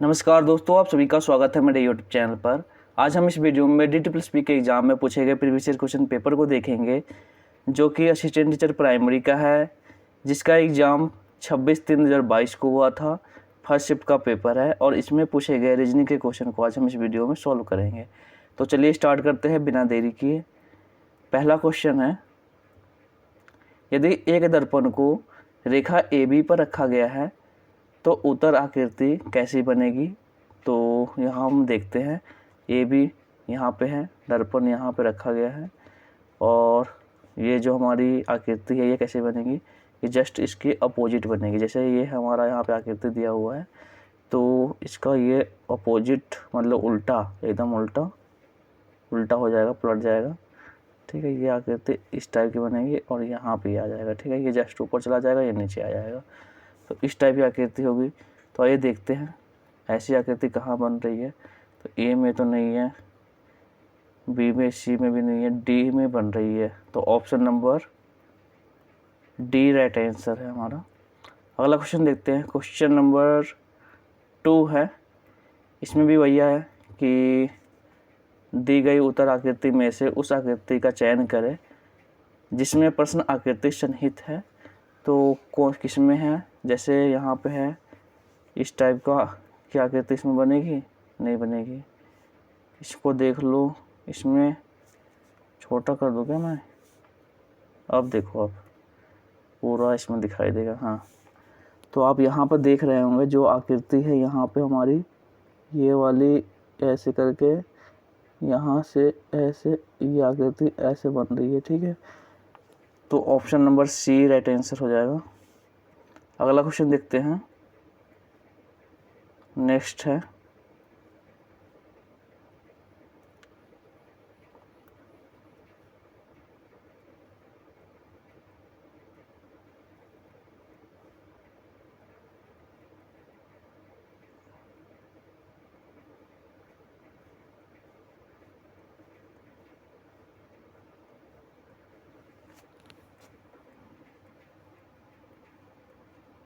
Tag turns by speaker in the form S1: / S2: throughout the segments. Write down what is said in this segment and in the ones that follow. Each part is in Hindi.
S1: नमस्कार दोस्तों, आप सभी का स्वागत है मेरे यूट्यूब चैनल पर। आज हम इस वीडियो में DT+P के एग्ज़ाम में पूछे गए प्रीवियस ईयर क्वेश्चन पेपर को देखेंगे, जो कि असिस्टेंट टीचर प्राइमरी का है, जिसका एग्ज़ाम 26/3/2022 को हुआ था। फर्स्ट शिफ्ट का पेपर है और इसमें पूछे गए रीजनिंग के क्वेश्चन को आज हम इस वीडियो में सॉल्व करेंगे। तो चलिए स्टार्ट करते हैं बिना देरी किए। पहला क्वेश्चन है, यदि एक दर्पण को रेखा AB पर रखा गया है तो उत्तर आकृति कैसी बनेगी। तो यहाँ हम देखते हैं AB यहाँ पे है, दर्पण यहाँ पे रखा गया है और ये जो हमारी आकृति है ये कैसे बनेगी, ये जस्ट इसके अपोजिट बनेगी। जैसे ये हमारा यहाँ पे आकृति दिया हुआ है तो इसका ये अपोजिट मतलब उल्टा, एकदम उल्टा उल्टा हो जाएगा, पलट जाएगा। ठीक है, ये आकृति इस टाइप की बनेगी और यहाँ पे आ जाएगा। ठीक है, ये जस्ट ऊपर चला जाएगा, ये नीचे आ जाएगा। तो इस टाइप की आकृति होगी। तो आइए देखते हैं ऐसी आकृति कहाँ बन रही है। तो ए में तो नहीं है, बी में, सी में भी नहीं है, डी में बन रही है। तो option number D right answer है हमारा। अगला क्वेश्चन देखते हैं। क्वेश्चन नंबर 2 है, इसमें भी वही है कि दी गई उत्तर आकृति में से उस आकृति का चयन करें जिसमें प्रश्न आकृति सन्निहित है। तो कौन किस में है, जैसे यहाँ पे है इस टाइप का, क्या आकृति इसमें बनेगी, नहीं बनेगी। इसको देख लो, इसमें छोटा कर दो क्या मैं, अब देखो, अब पूरा इसमें दिखाई देगा। हाँ, तो आप यहाँ पर देख रहे होंगे जो आकृति है यहाँ पे हमारी ये वाली ऐसे करके यहाँ से ऐसे ये आकृति ऐसे बन रही है। ठीक है, तो option number C right answer हो जाएगा। अगला क्वेश्चन देखते हैं। नेक्स्ट है,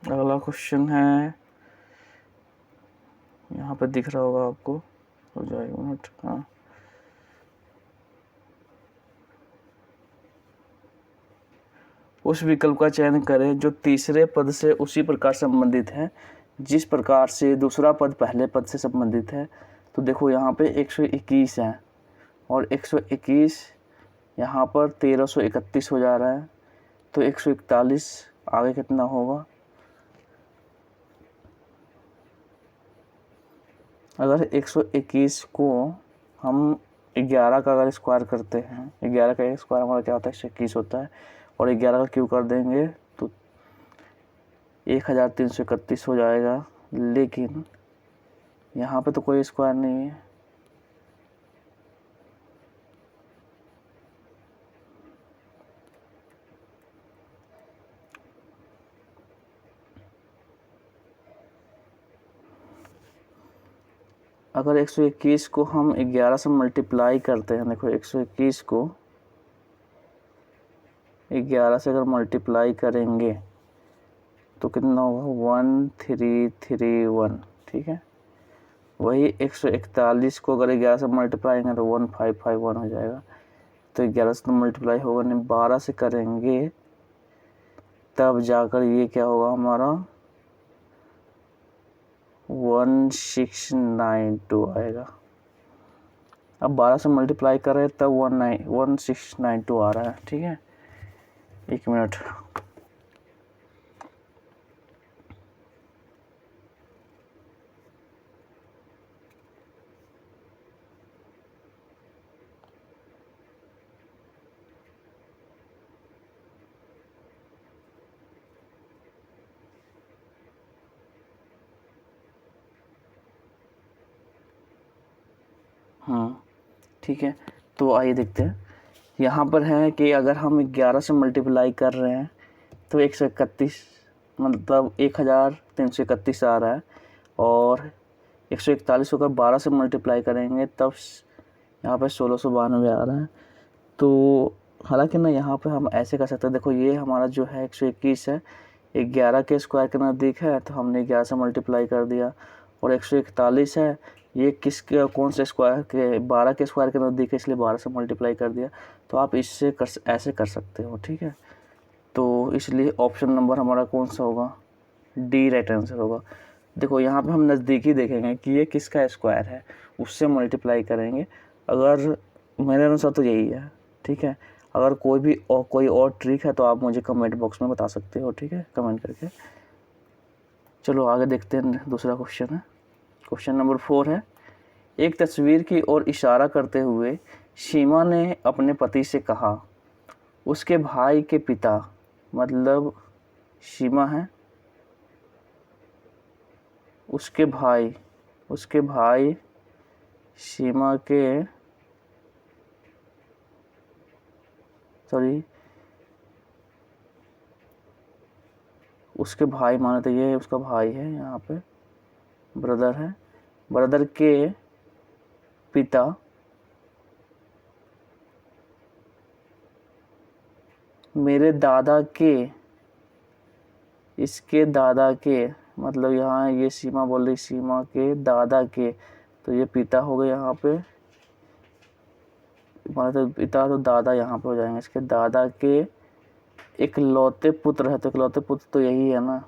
S1: अगला क्वेश्चन है, यहाँ पे दिख रहा होगा आपको, हो जाएगा मिनट। हाँ, उस विकल्प का चयन करें जो तीसरे पद से उसी प्रकार संबंधित है जिस प्रकार से दूसरा पद पहले पद से संबंधित है। तो देखो यहाँ पे 121 है और 121 यहाँ पर 1331 हो जा रहा है। तो 141 आगे कितना होगा, अगर 121 को हम 11 का अगर स्क्वायर करते हैं, 11 का एक स्क्वायर हमारा क्या होता है, 121 होता है, और 11 का क्यूब कर देंगे तो 1331 हो जाएगा। लेकिन यहाँ पे तो कोई स्क्वायर नहीं है, अगर 121 को हम 11 से मल्टीप्लाई करते हैं, देखो 121 को 11 से अगर मल्टीप्लाई करेंगे तो कितना होगा, 1331। ठीक है, वही 141 को अगर 11 से मल्टीप्लाई करें तो 1551 हो जाएगा। तो 11 से तो मल्टीप्लाई होगा नहीं, 12 से करेंगे तब जाकर ये क्या होगा हमारा 1692 आएगा। अब 12 से मल्टीप्लाई कर रहे हैं तब 1692 आ रहा है। ठीक है, एक मिनट। हाँ ठीक है, तो आइए देखते हैं। यहाँ पर है कि अगर हम 11 से मल्टीप्लाई कर रहे हैं तो 131 मतलब 1331 आ रहा है, और 141 को अगर 12 से मल्टीप्लाई करेंगे तब यहाँ पर 1692 आ रहा है। तो हालांकि ना यहाँ पे हम ऐसे कर सकते हैं, देखो ये हमारा जो है 121 है, 11 के स्क्वायर के नज़दीक है तो हमने 11 से मल्टीप्लाई कर दिया, और 141 है, ये किसके कौन से स्क्वायर के 12 के स्क्वायर के नज़दीक है, इसलिए 12 से मल्टीप्लाई कर दिया। तो आप इससे ऐसे कर सकते हो, ठीक है। तो इसलिए ऑप्शन नंबर हमारा कौन सा होगा, डी राइट आंसर होगा। देखो यहाँ पे हम नज़दीकी देखेंगे कि ये किसका स्क्वायर है, उससे मल्टीप्लाई करेंगे। अगर मेरे अनुसार तो यही है, ठीक है। अगर कोई और ट्रिक है तो आप मुझे कमेंट बॉक्स में बता सकते हो, ठीक है, कमेंट करके। चलो आगे देखते हैं, दूसरा क्वेश्चन है। क्वेश्चन नंबर 4 है, एक तस्वीर की ओर इशारा करते हुए सीमा ने अपने पति से कहा, उसके भाई के पिता, मतलब सीमा है, उसके भाई सीमा के, सॉरी उसके भाई माने तो ये उसका भाई है, यहाँ पे ब्रदर है, ब्रदर के पिता मेरे दादा के, इसके दादा के, मतलब यहाँ ये सीमा बोल रही सीमा के दादा के, तो ये पिता हो गए यहाँ पे, माने तो पिता तो दादा यहाँ पे हो जाएंगे। इसके दादा के इकलौते पुत्र है, तो इकलौते पुत्र तो यही है ना,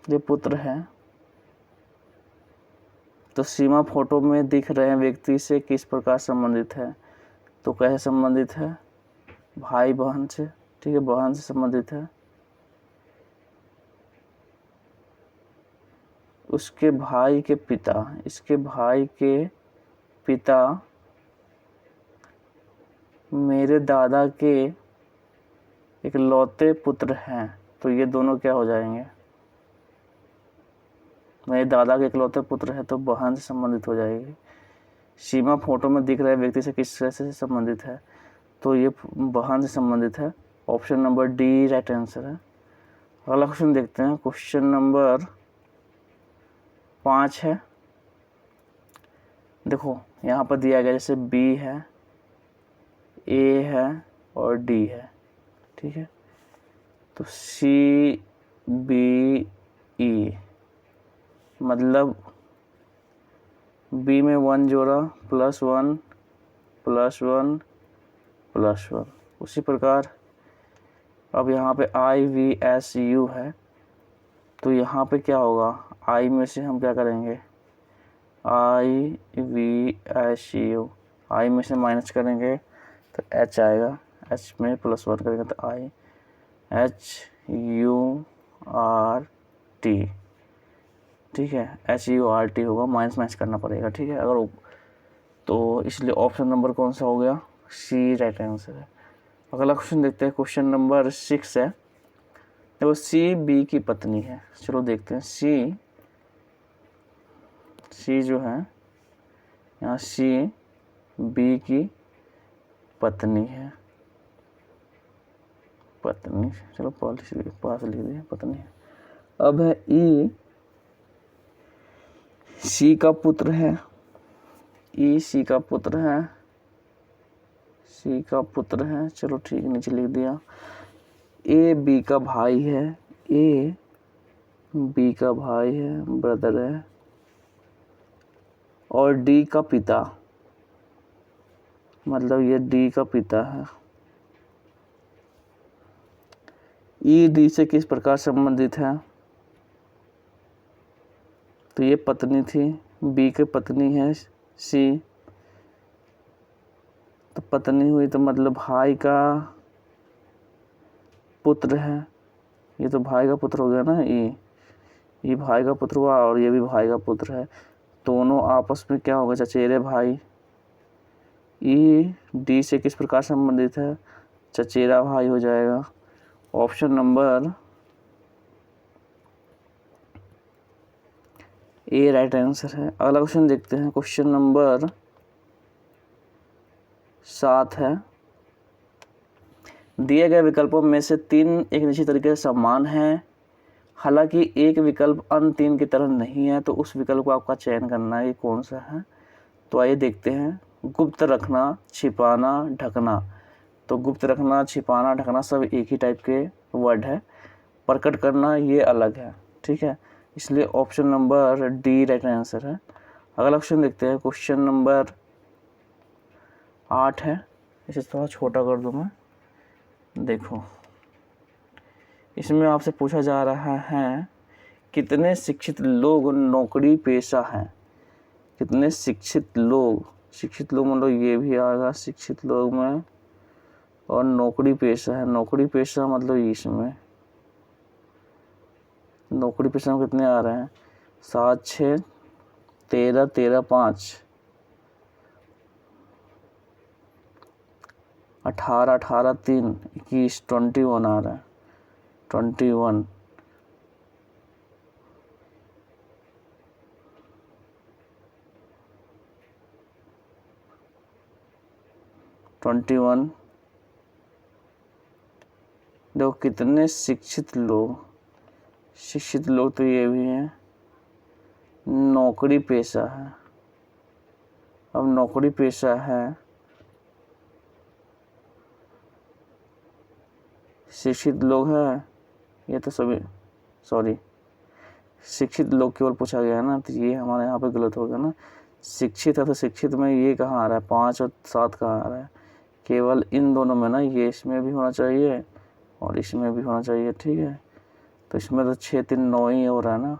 S1: ये पुत्र है। तो सीमा फोटो में दिख रहे व्यक्ति से किस प्रकार संबंधित है, तो कैसे संबंधित है, भाई बहन से, ठीक है, बहन से संबंधित है। उसके भाई के पिता, इसके भाई के पिता मेरे दादा के इकलौते पुत्र हैं, तो ये दोनों क्या हो जाएंगे, मेरे दादा के इकलौते पुत्र है, तो बहन से संबंधित हो जाएगी। सीमा फोटो में दिख रहे व्यक्ति से किस तरह से संबंधित है, तो ये बहन से संबंधित है। Option number D right answer है। अगला क्वेश्चन देखते हैं, क्वेश्चन नंबर 5 है। देखो यहाँ पर दिया गया जैसे बी है, ए है और डी है, ठीक है। तो सी बी ई, मतलब बी में 1 जोड़ा +1 +1 +1। उसी प्रकार अब यहाँ पे IVSU है, तो यहाँ पे क्या होगा, आई में से हम क्या करेंगे, IVSU, आई में से माइनस करेंगे तो H आएगा, H में +1 करेंगे तो HURT, ठीक है, HURT होगा, माइनस करना पड़ेगा, ठीक है। अगर तो इसलिए ऑप्शन नंबर कौन सा हो गया, सी राइट आंसर है। अगला क्वेश्चन देखते हैं, क्वेश्चन नंबर 6 है। देखो सी बी की पत्नी है, चलो देखते हैं। सी जो है यहाँ सी बी की पत्नी है, पत्नी, चलो पास लिख दिया पत्नी है। अब है ई सी का पुत्र है, ई सी का पुत्र है, सी का पुत्र है, चलो ठीक, नीचे लिख दिया। ए बी का भाई है, ए बी का भाई है, ब्रदर है, और डी का पिता, मतलब ये डी का पिता है। ई डी से किस प्रकार संबंधित है, तो ये पत्नी थी, बी की पत्नी है सी, तो पत्नी हुई तो मतलब भाई का पुत्र है, ये तो भाई का पुत्र हो गया ना, ये भाई का पुत्र हुआ और ये भी भाई का पुत्र है, दोनों आपस में क्या होगा, चचेरे भाई। ई डी से किस प्रकार संबंधित है, चचेरा भाई हो जाएगा। Option number A right answer है। अगला क्वेश्चन देखते हैं, क्वेश्चन नंबर 7 है। दिए गए विकल्पों में से 3 एक निश्चित तरीके से समान हैं, हालांकि एक विकल्प अन्य 3 की तरह नहीं है, तो उस विकल्प को आपका चयन करना है, ये कौन सा है। तो आइए देखते हैं। गुप्त रखना, छिपाना, ढकना। तो गुप्त रखना, छिपाना, ढकना सब एक ही टाइप के वर्ड है, प्रकट करना ये अलग है, ठीक है। इसलिए option number D right answer है। अगला क्वेश्चन देखते हैं, क्वेश्चन नंबर 8 है, इसे थोड़ा छोटा कर दूं मैं। देखो, इसमें आपसे पूछा जा रहा है कितने शिक्षित लोग नौकरी पेशा हैं। कितने शिक्षित लोग मतलब ये भी आएगा शिक्षित लोग में, और नौकरी पेशा है। नौकरी पेशा मतलब इसमें नौकरी पेशा में कितने आ रहे हैं, 7 6 13 13 5 18 18 3 21 21 आ रहा है, 21 21। देखो कितने शिक्षित लोग तो ये भी हैं, नौकरी पेशा है। अब नौकरी पेशा है, शिक्षित लोग हैं, ये तो सभी शिक्षित लोग केवल पूछा गया है ना, तो ये हमारे यहाँ पे गलत हो गया ना। शिक्षित है तो शिक्षित में ये कहाँ आ रहा है, 5 और 7 कहाँ आ रहा है, केवल इन दोनों में ना, ये इसमें भी होना चाहिए और इसमें भी होना चाहिए, ठीक है। तो इसमें तो 6 3 9 ही हो रहा है ना,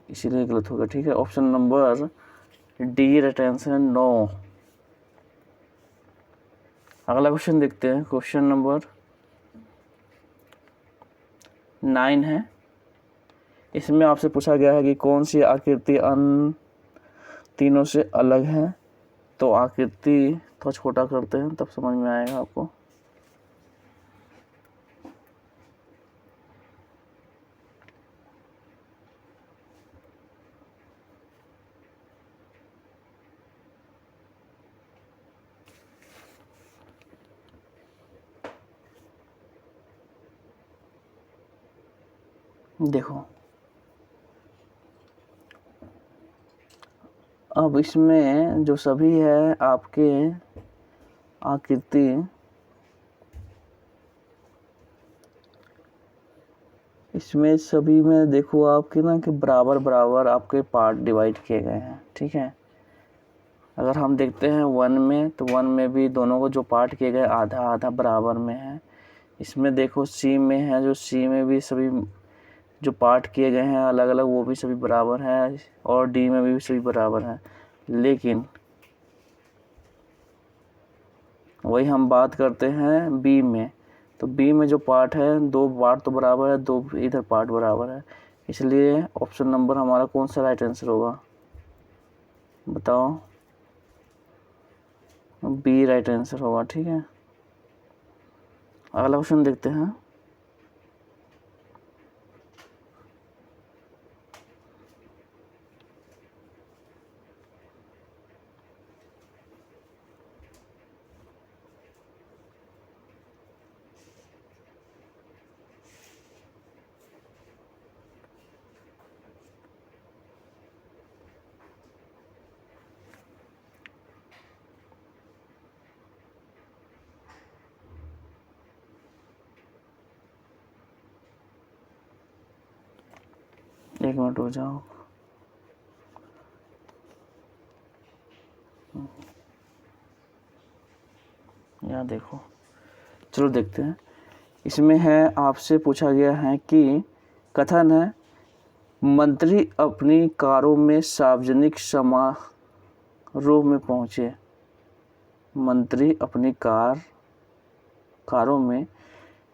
S1: इसीलिए गलत होगा, ठीक है। Option number D right answer है 9। अगला क्वेश्चन देखते हैं, क्वेश्चन नंबर 9 है। इसमें आपसे पूछा गया है कि कौन सी आकृति अन्य तीनों से अलग है। तो आकृति थोड़ा छोटा करते हैं तब समझ में आएगा आपको। देखो, अब इसमें जो सभी है आपके आकृति, इसमें सभी में देखो आपके ना कि बराबर बराबर आपके पार्ट डिवाइड किए गए हैं, ठीक है। अगर हम देखते हैं 1 में, तो 1 में भी दोनों को जो पार्ट किए गए आधा आधा बराबर में है। इसमें देखो सी में है, जो सी में भी सभी जो पार्ट किए गए हैं अलग अलग, वो भी सभी बराबर है, और डी में भी सभी बराबर है। लेकिन वही हम बात करते हैं बी में, तो बी में जो पार्ट है 2 पार्ट तो बराबर है, 2 इधर पार्ट बराबर है। इसलिए ऑप्शन नंबर हमारा कौन सा राइट आंसर होगा, बताओ। बी राइट आंसर होगा, ठीक है। अगला क्वेश्चन देखते हैं, एक मिनट हो जाओ। यहाँ देखो, चलो देखते हैं। इसमें है, आपसे पूछा गया है कि कथन है, मंत्री अपनी कारों में सार्वजनिक समारोह में पहुंचे। मंत्री अपनी कारों में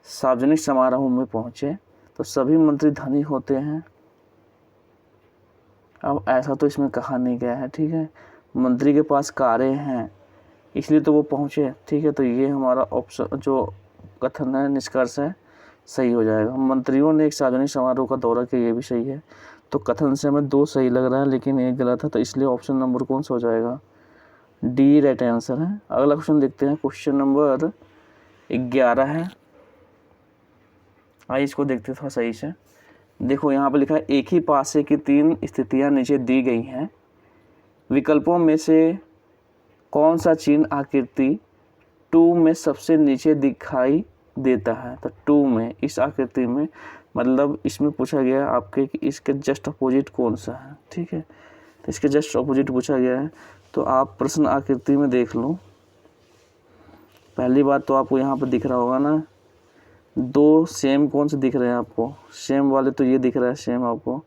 S1: सार्वजनिक समारोह में पहुंचे, तो सभी मंत्री धनी होते हैं। अब ऐसा तो इसमें कहा नहीं गया है, ठीक है। मंत्री के पास कारें हैं इसलिए तो वो पहुंचे, ठीक है। तो ये हमारा ऑप्शन जो कथन है, निष्कर्ष है, सही हो जाएगा। मंत्रियों ने एक सार्वजनिक समारोह का दौरा किया, ये भी सही है। तो कथन से हमें 2 सही लग रहा है, लेकिन एक गलत है, तो इसलिए ऑप्शन नंबर कौन सा हो जाएगा, डी राइट आंसर है। अगला क्वेश्चन देखते हैं, क्वेश्चन नंबर 11 है। आइए इसको देखते थोड़ा सही से। देखो यहाँ पे लिखा है, एक ही पासे की 3 स्थितियाँ नीचे दी गई हैं, विकल्पों में से कौन सा चिन्ह आकृति 2 में सबसे नीचे दिखाई देता है। तो 2 में इस आकृति में मतलब इसमें पूछा गया है आपके कि इसके जस्ट अपोजिट कौन सा है, ठीक है। तो इसके जस्ट अपोजिट पूछा गया है, तो आप प्रश्न आकृति में देख लो। पहली बात तो आपको यहाँ पर दिख रहा होगा ना, 2 सेम कौन से दिख रहे हैं आपको, सेम वाले तो ये दिख रहा है सेम आपको,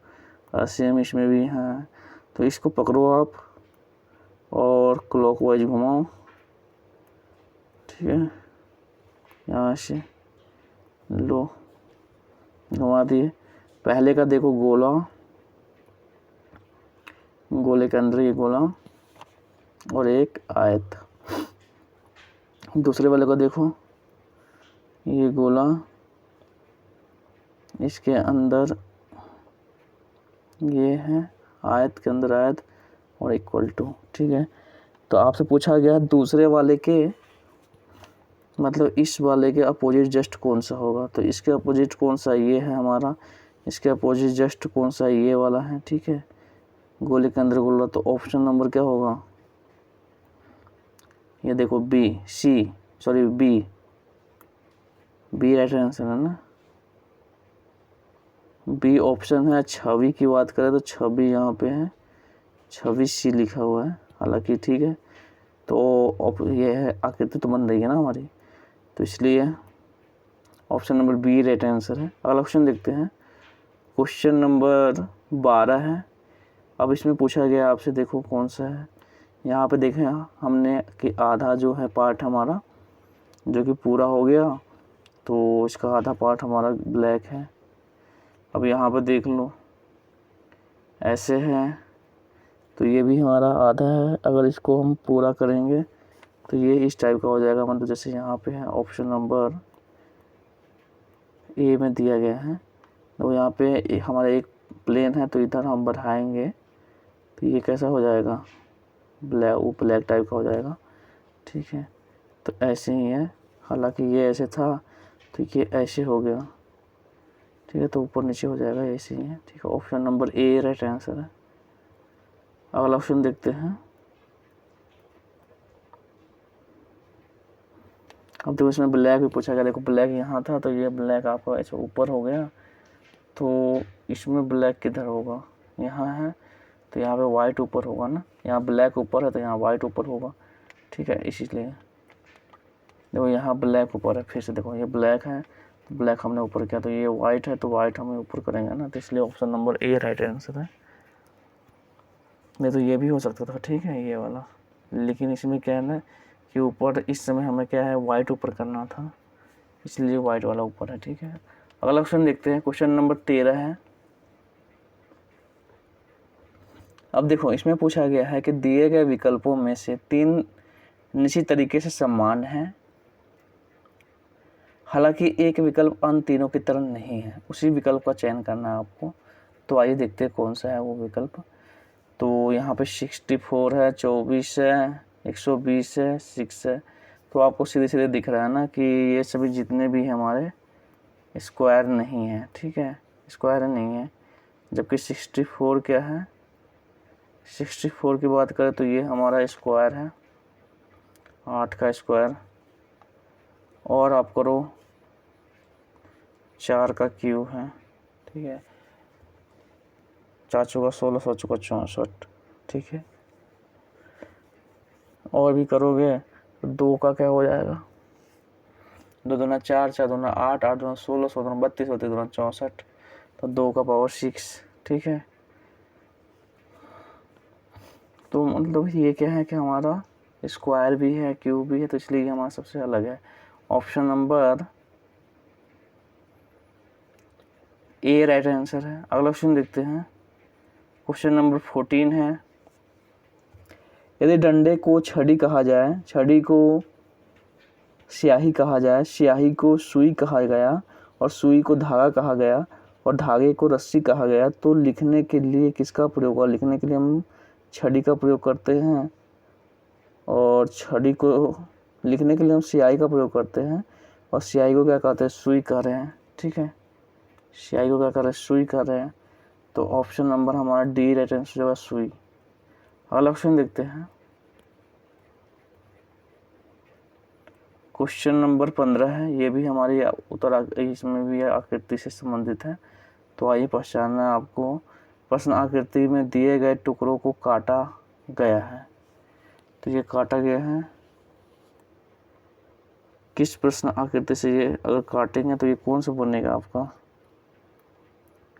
S1: सेम इसमें भी है। तो इसको पकड़ो आप और क्लॉकवाइज घुमाओ, ठीक है। यहाँ से लो, घुमा दिए। पहले का देखो गोला, गोले के अंदर ये गोला और एक आयत। दूसरे वाले को देखो, ये गोला, इसके अंदर ये है, आयत के अंदर आयत और इक्वल टू, ठीक है। तो आपसे पूछा गया दूसरे वाले के मतलब इस वाले के अपोजिट जस्ट कौन सा होगा। तो इसके अपोजिट कौन सा, ये है हमारा, इसके अपोजिट जस्ट कौन सा, ये वाला है, ठीक है। गोले के अंदर गोला, तो ऑप्शन नंबर क्या होगा, ये देखो बी राइट आंसर है ना। बी ऑप्शन है। छवि की बात करें तो छवि यहाँ पे है, छवि सी लिखा हुआ है हालांकि, ठीक है। तो ये है आकृति तो बन रही है ना हमारी, तो इसलिए option number B right answer है। अगला ऑप्शन देखते हैं, क्वेश्चन नंबर 12 है। अब इसमें पूछा गया आपसे, देखो कौन सा है। यहाँ पे देखें हमने कि आधा जो है पार्ट हमारा जो कि पूरा हो गया, तो इसका आधा पार्ट हमारा ब्लैक है। अब यहाँ पे देख लो ऐसे है, तो ये भी हमारा आधा है। अगर इसको हम पूरा करेंगे तो ये इस टाइप का हो जाएगा, मतलब जैसे यहाँ पे है ऑप्शन नंबर ए में दिया गया है। तो यहाँ पे हमारा एक प्लेन है, तो इधर हम बढ़ाएंगे तो ये कैसा हो जाएगा, ब्लैक टाइप का हो जाएगा, ठीक है। तो ऐसे ही है, हालांकि ये ऐसे था तो ये ऐसे हो गया, ठीक है। तो ऊपर नीचे हो जाएगा, ऐसे ही है, ठीक है। Option number A right answer है। अगला ऑप्शन देखते हैं। अब देखो इसमें ब्लैक भी पूछा गया, देखो ब्लैक यहाँ था तो ये ब्लैक आपका ऐसे ऊपर हो गया, तो इसमें ब्लैक किधर होगा, यहाँ है तो यहाँ पे वाइट ऊपर होगा ना, यहाँ ब्लैक ऊपर है तो यहाँ वाइट ऊपर होगा, ठीक है। इसलिए देखो यहाँ ब्लैक ऊपर है, फिर से देखो ये ब्लैक है तो ब्लैक हमने ऊपर किया, तो ये वाइट है तो वाइट हमें ऊपर करेंगे ना, तो इसलिए option number A right answer है। नहीं तो ये भी हो सकता था, ठीक है, ये वाला, लेकिन इसमें क्या है ना कि ऊपर इस समय हमें क्या है वाइट ऊपर करना था, इसलिए वाइट वाला ऊपर है, ठीक है। अगला क्वेश्चन देखते हैं, क्वेश्चन नंबर 13 है। अब देखो इसमें पूछा गया है कि दिए गए विकल्पों में से 3 निश्चित तरीके से समान हैं, हालांकि एक विकल्प अन्य तीनों की तरह नहीं है, उसी विकल्प का चयन करना है आपको। तो आइए देखते हैं कौन सा है वो विकल्प। तो यहाँ पे 64 है, 24 है, 120 है, 6 है। तो आपको सीधे सीधे दिख रहा है ना कि ये सभी जितने भी हमारे स्क्वायर नहीं है, ठीक है, स्क्वायर नहीं है। जबकि 64 क्या है, 64 की बात करें तो ये हमारा स्क्वायर है, 8 का स्क्वायर, और आप करो 4 का क्यूब है, ठीक है। 4 चौका 16, 7 चौका 64, ठीक है। और भी करोगे तो 2 का क्या हो जाएगा, 2 दूना 4, 4 दूना 8, 8 दूना 16, 16 दूना 32, 32 दूना 64, तो 2 का पावर 6, ठीक है। तो मतलब ये क्या है कि हमारा स्क्वायर भी है, क्यूब भी है, तो इसलिए हमारा सबसे अलग है। Option number A right answer है। अगला क्वेश्चन देखते हैं, क्वेश्चन नंबर 14 है। यदि डंडे को छड़ी कहा जाए, छड़ी को स्याही कहा जाए, स्याही को सुई कहा गया और सुई को धागा कहा गया और धागे को रस्सी कहा गया, तो लिखने के लिए किसका प्रयोग होगा। लिखने के लिए हम छड़ी का प्रयोग करते हैं और छड़ी को लिखने के लिए हम स्याही का प्रयोग करते हैं, और स्याही को क्या कहते हैं, सुई कह रहे हैं, ठीक है। स्याही को क्या कर रहे हैं, सुई कर रहे हैं। तो ऑप्शन नंबर हमारा डी राइट आंसर होगा, सुई। अगला ऑप्शन देखते हैं, क्वेश्चन नंबर 15 है, ये भी हमारी इसमें भी आकृति से संबंधित है। तो आइए पहचानना है आपको। प्रश्न आकृति में दिए गए टुकड़ों को काटा गया है। तो ये काटा गया है, किस प्रश्न आकृति से ये अगर काटेंगे तो ये कौन सा बनेगा आपका,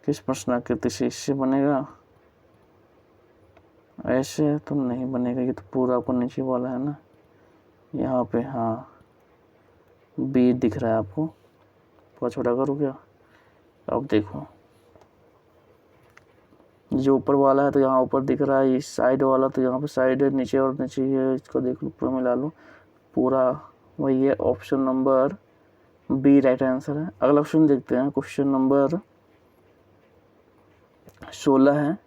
S1: किस प्रश्न आकृति से, इससे बनेगा, ऐसे तो नहीं बनेगा, ये तो पूरा आपको नीचे वाला है ना, यहाँ पे हाँ बी दिख रहा है आपको, थोड़ा छोटा करूँ क्या? अब देखो जो ऊपर वाला है तो यहाँ ऊपर दिख रहा है, इस साइड वाला तो यहाँ पे साइड है, नीचे और नीचे है, इसको देख लो पूरा मिला लो, पूरा वही है। Option number B right answer है। अगला ऑप्शन देखते हैं, क्वेश्चन नंबर 16 है।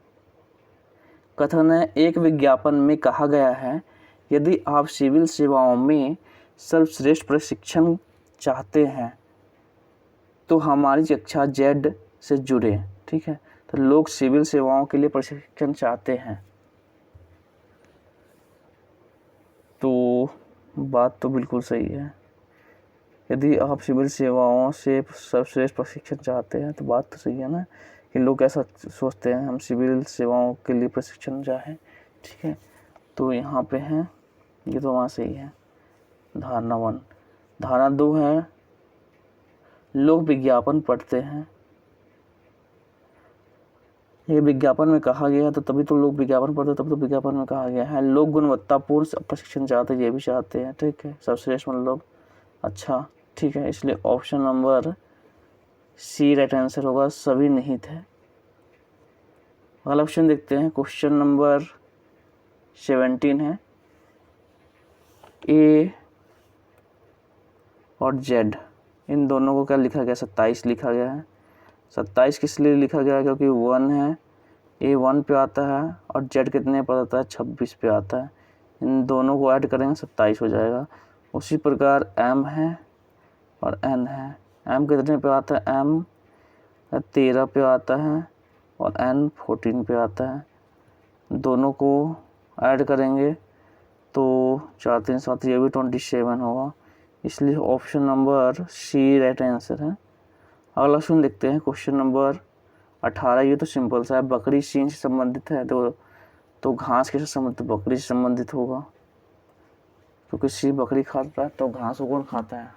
S1: कथन है, एक विज्ञापन में कहा गया है यदि आप सिविल सेवाओं में सर्वश्रेष्ठ प्रशिक्षण चाहते हैं तो हमारी कक्षा जेड से जुड़े। ठीक है, तो लोग सिविल सेवाओं के लिए प्रशिक्षण चाहते हैं, तो बात तो बिल्कुल सही है। यदि आप सिविल सेवाओं से सर्वश्रेष्ठ प्रशिक्षण चाहते हैं तो बात तो सही है ना, कि लोग ऐसा सोचते हैं हम सिविल सेवाओं के लिए प्रशिक्षण चाहें। ठीक है, तो यहाँ पे हैं, ये तो वहाँ सही है। धारणा 1। धारणा 2 है, लोग विज्ञापन पढ़ते हैं। ये विज्ञापन में कहा गया तो तभी तो लोग विज्ञापन पढ़ते, तब तो विज्ञापन में कहा गया है। लोग गुणवत्तापूर्ण प्रशिक्षण चाहते हैं, ये भी चाहते हैं। ठीक है, सर्वश्रेष्ठ मतलब अच्छा। ठीक है, इसलिए option number C right answer होगा, सभी निहित है। अगला ऑप्शन देखते हैं, क्वेश्चन नंबर 17 है। ए और जेड इन दोनों को क्या लिखा गया, 27 लिखा गया है। 27 किस लिए लिखा गया है, क्योंकि 1 है, ए 1 पे आता है और जेड कितने पर आता है, 26 पे आता है। इन दोनों को ऐड करेंगे 27 हो जाएगा। उसी प्रकार एम है और एन है। एम कितने पे आता है, एम 13 पे आता है और एन 14 पे आता है। दोनों को ऐड करेंगे तो 4 3 7, ये भी 27 होगा, इसलिए option number C right answer है। अगला क्वेश्चन देखते हैं, क्वेश्चन नंबर 18। ये तो सिंपल सा है, बकरी सींग से संबंधित है तो घास के साथ संबंधित, बकरी से संबंधित होगा, क्योंकि सी बकरी खाता है तो घास को कौन खाता है,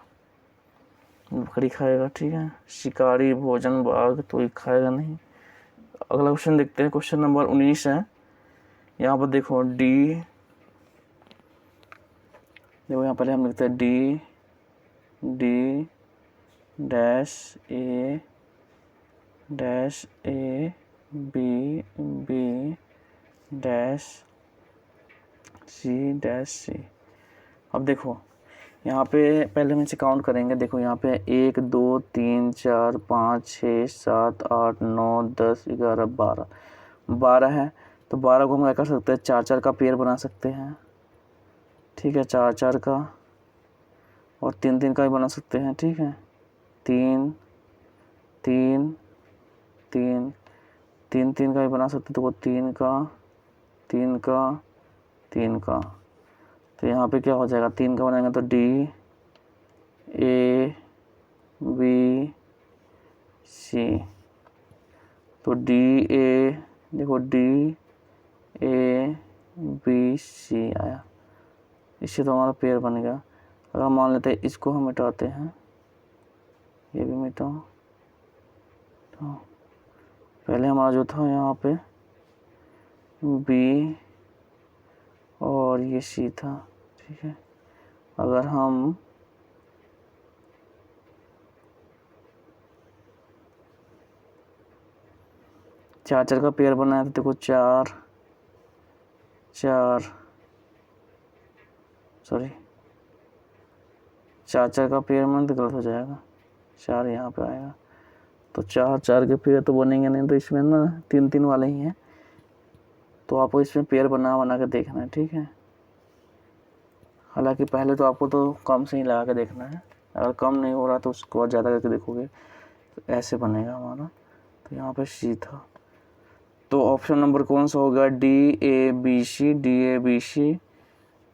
S1: बकरी खाएगा। ठीक है, शिकारी भोजन बाघ तो ये खाएगा नहीं। अगला क्वेश्चन देखते हैं, क्वेश्चन नंबर 19 है। यहाँ पर देखो डी, देखो यहाँ पहले हम लिखते हैं D dash A B dash C. अब देखो यहाँ पे पहले हम इसे काउंट करेंगे। देखो यहाँ पे 1 2 3 4 5 6 7 8 9 10 11 12 है, तो 12 को हम क्या कर सकते हैं, 4 4 का पेयर बना सकते हैं। ठीक है, 4 4 का, और 3 3 का भी बना सकते हैं। ठीक है, 3 3 3 3 3 का भी बना सकते हैं, तो वो 3 का 3 का 3 का, तो यहाँ पे क्या हो जाएगा, 3 का बनाएंगे तो डी ए बी सी, तो डी ए, देखो डी ए बी सी आया, इससे तो हमारा पेयर बन गया। अगर मान लेते हैं इसको हम मिटाते हैं, ये भी मिटाओ, तो पहले हमारा जो था यहाँ पे बी और ये सी था। ठीक है, अगर हम चार चार का पेयर बनाया तो देखो 4 4 का पेयर में तो गलत हो जाएगा, 4 यहाँ पे आएगा, तो 4 4 के पेयर तो बनेंगे नहीं, तो इसमें ना 3 3 वाले ही हैं, तो आपको इसमें पेयर बना के देखना है। ठीक है, हालांकि पहले तो आपको तो कम से ही लगा के देखना है, अगर कम नहीं हो रहा तो उसको और ज़्यादा करके देखोगे तो ऐसे बनेगा हमारा। तो यहाँ पे सी था, तो ऑप्शन नंबर कौन सा होगा, D A B C.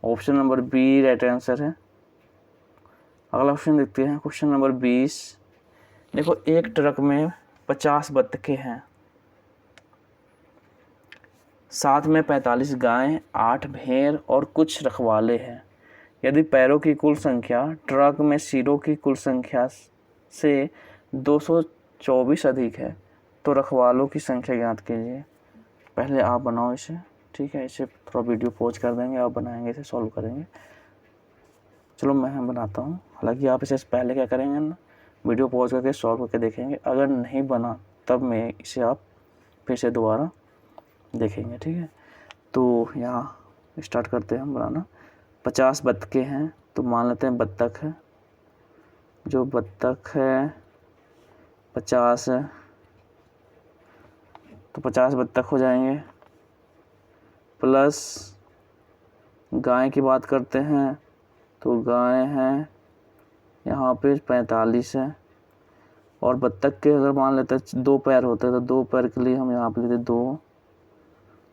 S1: Option number B right answer है। अगला क्वेश्चन देखते हैं, क्वेश्चन नंबर 20। देखो, एक ट्रक में 50 बत्तखें हैं, साथ में 45 गायें, 8 भेड़ और कुछ रखवाले हैं। यदि पैरों की कुल संख्या ट्रक में सिरों की कुल संख्या से 224 अधिक है तो रखवालों की संख्या ज्ञात कीजिए। पहले आप बनाओ इसे, ठीक है। इसे थोड़ा वीडियो पॉज कर देंगे, आप बनाएंगे, इसे सॉल्व करेंगे। चलो मैं बनाता हूँ। हालांकि आप इसे पहले क्या करेंगे ना, वीडियो पॉज करके सॉल्व करके देखेंगे। अगर नहीं बना तब मैं इसे आप फिर से दोबारा देखेंगे, ठीक है। तो यहाँ स्टार्ट करते हैं हम बनाना। 50 बत्तखें हैं तो मान लेते हैं बत्तख है, जो बत्तख है 50 है तो 50 बत्तख हो जाएंगे, प्लस गाय की बात करते हैं तो गाय हैं यहाँ पे 45 है, और बत्तख के अगर मान लेते हैं 2 पैर होते हैं तो 2 पैर के लिए हम यहाँ पे लेते 2,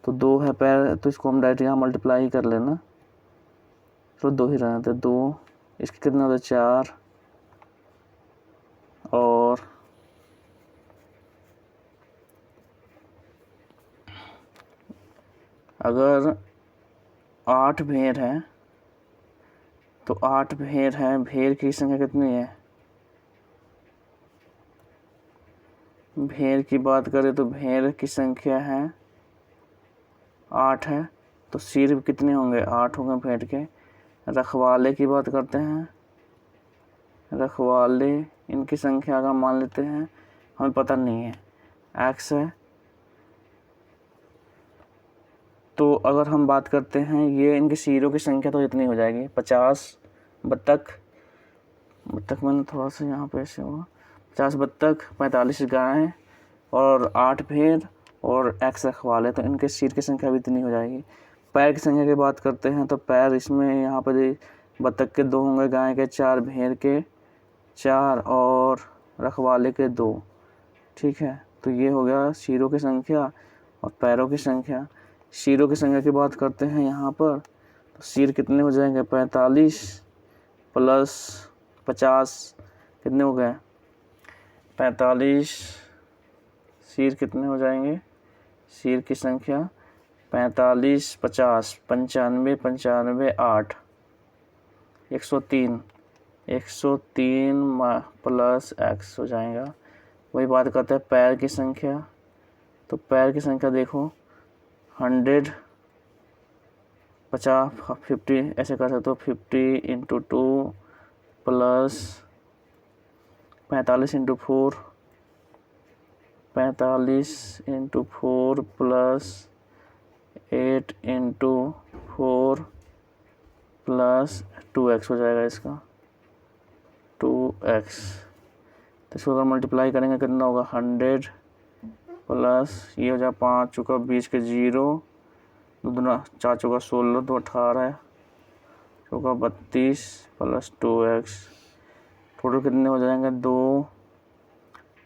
S1: तो 2 है पैर, तो इसको हम डायरेक्ट यहाँ मल्टीप्लाई कर लेना, तो 2 ही रहते थे 2। इसके कितने होते 4, और अगर 8 भेड़ है तो 8 भेड़ है, भेड़ की संख्या कितनी है, भेड़ की बात करें तो भेड़ की संख्या है 8 है, तो सिर कितने होंगे 8 होंगे भेड़ के। रखवाले की बात करते हैं, रखवाले इनकी संख्या अगर मान लेते हैं, हमें पता नहीं है, x है, तो अगर हम बात करते हैं ये इनके सिरों की संख्या तो इतनी हो जाएगी 50 बत्तख मैंने थोड़ा सा यहाँ पे ऐसे हुआ, 50 बत्तख, 45 गायें और 8 भेड़ और x रखवाले, तो इनके सिर की संख्या भी इतनी हो जाएगी। पैर की संख्या की बात करते हैं तो पैर इसमें यहाँ पर बत्तख के 2 होंगे, गाय के 4, भेड़ के 4 और रखवाले के 2, ठीक है। तो ये हो गया सिरों की संख्या और पैरों की संख्या। सिरों की संख्या की बात करते हैं यहाँ पर, तो सिर कितने हो जाएंगे 45 प्लस 50 कितने हो गए 45, सिर कितने हो जाएंगे, सिर की संख्या 45 50 95 95 8 103 प्लस x हो जाएगा। वही बात करते हैं पैर की संख्या, तो पैर की संख्या देखो 100 50 50 ऐसे कर सकते हो, 50 into 2 plus 45 into 4 45 into 4 plus 8 into 4 plus 2x हो जाएगा इसका 2x। तो इसको अगर मल्टीप्लाई करेंगे कितना होगा 100 प्लस ये हो जाए 5 चौका 20 के 0, 2 4 चौका 16, 2 18 चौका 32 प्लस 2x, टोटल कितने हो जाएंगे 2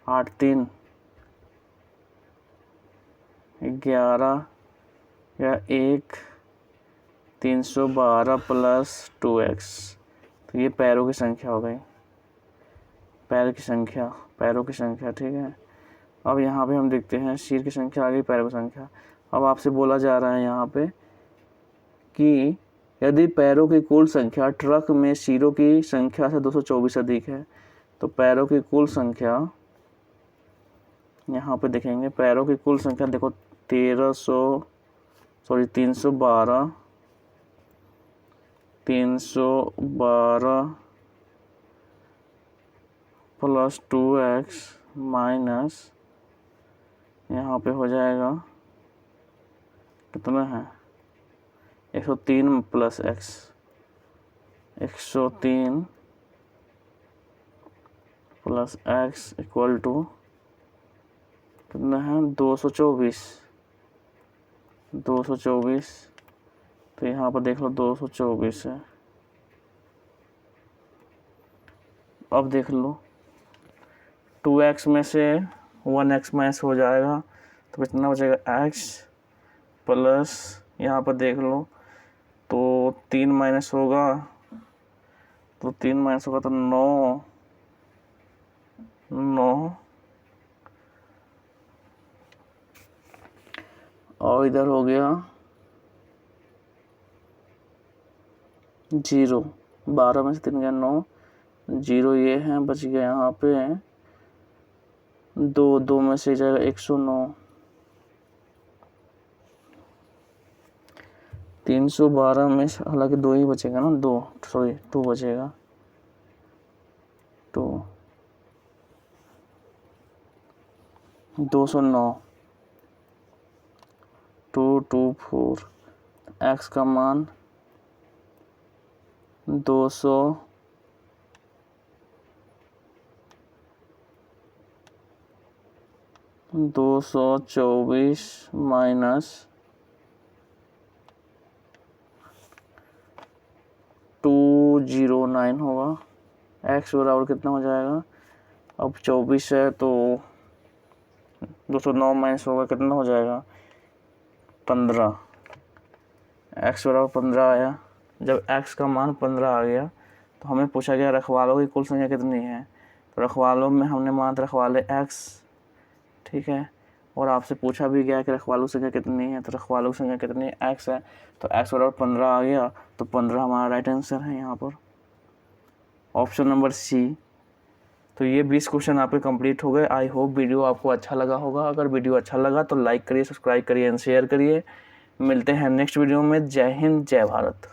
S1: 8 3 11 या 1 312 प्लस 2x। तो ये पैरों की संख्या हो गई, पैरों की संख्या, ठीक है। अब यहाँ पे हम देखते हैं सिर की संख्या आ गई, पैरों की संख्या। अब आपसे बोला जा रहा है यहाँ पे कि यदि पैरों की कुल संख्या ट्रक में सिरों की संख्या से 224 अधिक है तो पैरों की कुल संख्या, यहाँ पे देखेंगे पैरों की कुल संख्या देखो 312 प्लस 2x माइनस यहाँ पे हो जाएगा कितना है 103 plus x, 103 plus x equal to कितना है 224। तो यहाँ पर देख लो 224 है। अब देख लो 2x में से 1x माइनस हो जाएगा तो कितना हो जाएगा x प्लस यहाँ पर देख लो तो 3 माइनस होगा तो 3 माइनस होगा तो 9 9 और इधर हो गया 0, 12 में से 3 गया 9, 0 ये है, बच गया यहाँ पे 2 में से जाएगा 109, 312 में से हालांकि 2 ही बचेगा ना, 2 बचेगा, 209, 224, x का मान 224 माइनस 209 होगा। x बराबर कितना हो जाएगा, अब 24 है तो 209 माइनस होगा, कितना हो जाएगा 15। x बराबर 15 आया। जब x का मान 15 आ गया तो हमें पूछा गया रखवालों की कुल संख्या कितनी है। तो रखवालों में हमने मान रखवाले x, ठीक है, और आपसे पूछा भी गया कि रखवालों की संख्या कितनी है। तो रखवालों की संख्या कितनी है, x है, तो x बराबर 15 आ गया, तो 15 हमारा राइट आंसर है यहाँ पर, ऑप्शन नंबर सी। तो ये 20 क्वेश्चन आपके कंप्लीट हो गए। आई होप वीडियो आपको अच्छा लगा होगा। अगर वीडियो अच्छा लगा तो लाइक करिए, सब्सक्राइब करिए एंड शेयर करिए। मिलते हैं नेक्स्ट वीडियो में। जय हिंद, जय भारत।